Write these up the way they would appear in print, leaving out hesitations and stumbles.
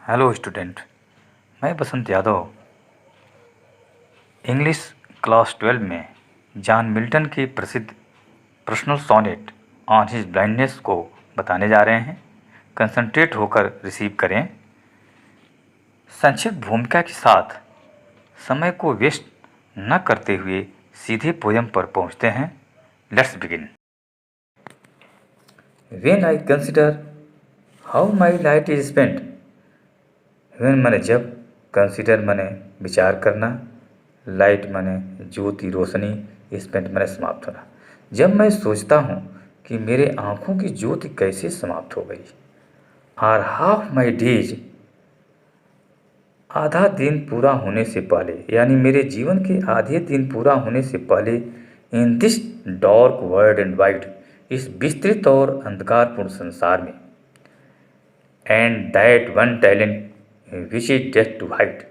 Hello student. मैं बसंत Yadav English class 12 में John Milton की प्रसिद्ध personal sonnet on his blindness को बताने जा रहे हैं। कंसंट्रेट होकर रिसीव करें। संक्षिप्त भूमिका के साथ समय को वेस्ट न करते हुए सीधे पोयम पर पहुंचते हैं। Let's begin. When I consider how my life is spent, when मैंने जब, कंसिडर मैंने विचार करना, लाइट मैंने ज्योति रोशनी, स्पेंट मैंने समाप्त होना। जब मैं सोचता हूँ कि मेरे आँखों की ज्योति कैसे समाप्त हो गई। आर हाफ माई डेज, आधा दिन पूरा होने से पहले, यानी मेरे जीवन के आधे दिन पूरा होने से पहले, in this dark world and wide, इस विस्तृत और अंधकारपूर्ण संसार में, and that one talent which is डेस्ट to hide,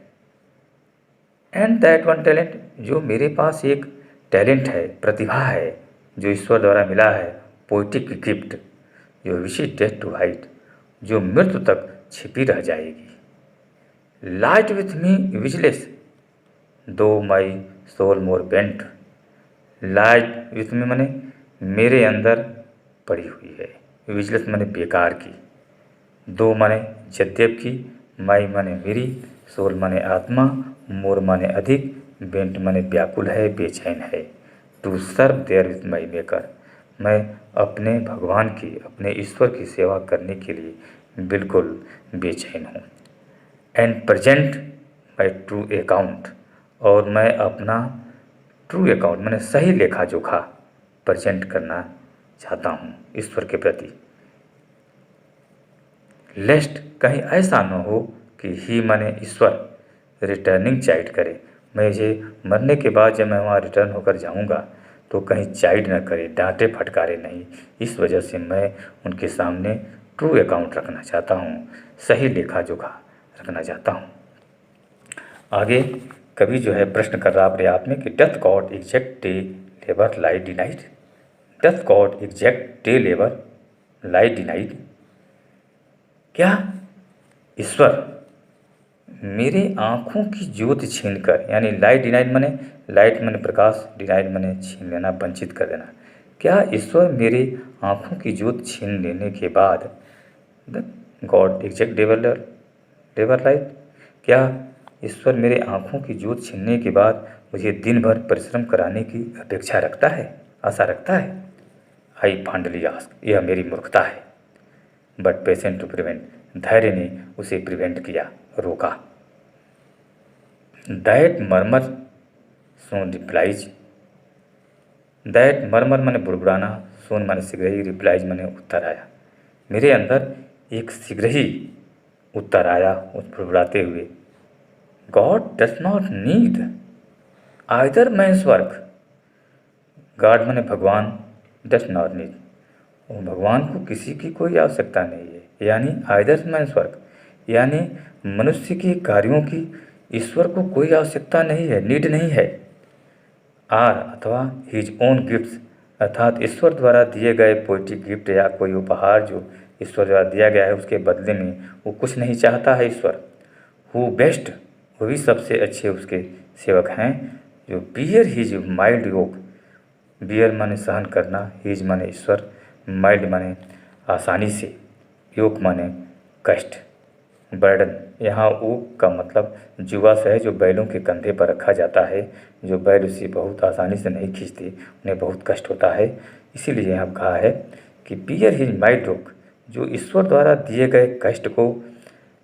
and that one talent, जो मेरे पास एक टैलेंट है, प्रतिभा है, जो ईश्वर द्वारा मिला है, पोइटिक गिफ्ट, जो विच इज डेस्ट टू हाइड, जो मृत्यु तक छिपी रह जाएगी। Light with me useless though my soul more bent, light with me मैंने मेरे अंदर पड़ी हुई है, विजलेस मैंने बेकार की, दो माने यद्यप की, माई माने मेरी, सोल माने आत्मा, मोर माने अधिक, बेंट माने व्याकुल है, बेचैन है। To serve there with my maker, मैं अपने भगवान की, अपने ईश्वर की सेवा करने के लिए बिल्कुल बेचैन हूँ। And present my true account, और मैं अपना ट्रू अकाउंट मैंने सही लेखा जोखा प्रजेंट करना चाहता हूँ ईश्वर के प्रति। लेस्ट, कहीं ऐसा न हो कि ही माने ईश्वर रिटर्निंग चाइड करे, मुझे मरने के बाद जब मैं वहाँ रिटर्न होकर जाऊँगा तो कहीं चाइड न करे, डांटे फटकारे नहीं। इस वजह से मैं उनके सामने ट्रू अकाउंट रखना चाहता हूँ, सही लेखा जोखा रखना चाहता हूँ। आगे कवि जो है प्रश्न कर रहा अपने आप में कि doth God exact day labour light denied, doth God exact day labour light denied, क्या ईश्वर मेरे आँखों की ज्योति छीनकर, यानी लाइट डिनाइड मैंने, लाइट मैंने प्रकाश, डिनाइड मैंने छीन लेना, वंचित कर देना, क्या ईश्वर मेरे आँखों की ज्योति छीन लेने के बाद, गॉड एग्जैक्ट डेवर लाइट, क्या ईश्वर मेरे आँखों की ज्योति छीनने के बाद मुझे दिन भर परिश्रम कराने की अपेक्षा रखता है, आशा रखता है। आई फांडली आस्क, यह मेरी मूर्खता है। बट पेशेंट टू प्रिवेंट, धैर्य ने उसे प्रिवेंट किया, रोका। दैट मरमर सोन रिप्लाइज, दैट मरमर मैंने बुड़बुड़ाना, सोन मैंने शीघ्र ही, रिप्लाइज मैंने उत्तर आया। मेरे अंदर एक शीघ्र ही उत्तर आया उस बुड़बुड़ाते हुए, God does not need either man's work, God मैंने भगवान, डज नॉट नीड, भगवान को किसी की कोई आवश्यकता नहीं है, यानी आइदर मैन्स वर्क, यानी मनुष्य के कार्यों की ईश्वर को कोई आवश्यकता नहीं है, नीड नहीं है। आर, अथवा हिज ओन गिफ्ट्स, अर्थात ईश्वर द्वारा दिए गए पोइटिक गिफ्ट या कोई उपहार जो ईश्वर द्वारा दिया गया है उसके बदले में वो कुछ नहीं चाहता है ईश्वर। हु बेस्ट, वो भी सबसे अच्छे उसके सेवक हैं जो बियर हिज माइल्ड योग, बियर माने सहन करना, हिज माने ईश्वर, माइल्ड माने आसानी से, योग माने कष्ट, बर्डन, यहाँ ऊक का मतलब जुआ से है, जो बैलों के कंधे पर रखा जाता है, जो बैल उसे बहुत आसानी से नहीं खींचते, उन्हें बहुत कष्ट होता है। इसीलिए यहाँ कहा है कि बियर हिज माइल्ड योग, जो ईश्वर द्वारा दिए गए कष्ट को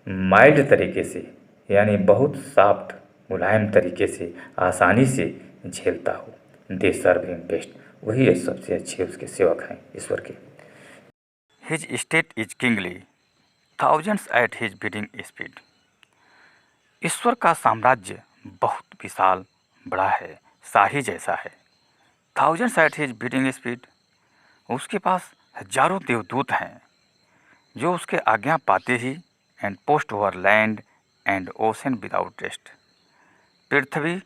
माइल्ड तरीके से, यानी बहुत सॉफ्ट मुलायम तरीके से, आसानी से झेलता हो। दे सर्व हिम बेस्ट, वही सबसे अच्छे उसके सेवक हैं ईश्वर के। His state is kingly, thousands at his bidding speed, ईश्वर का साम्राज्य बहुत विशाल बड़ा है, शाही जैसा है। Thousands at his bidding speed, उसके पास हजारों देवदूत हैं जो उसके आज्ञा पाते ही, and post over land and ocean without rest, पृथ्वी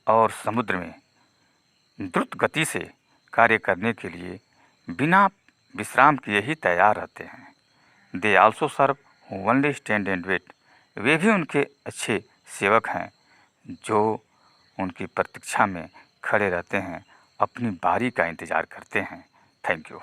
और समुद्र में द्रुत गति से कार्य करने के लिए बिना विश्राम किए ही तैयार रहते हैं। They also serve only stand and wait, वे भी उनके अच्छे सेवक हैं जो उनकी प्रतीक्षा में खड़े रहते हैं, अपनी बारी का इंतज़ार करते हैं। Thank you.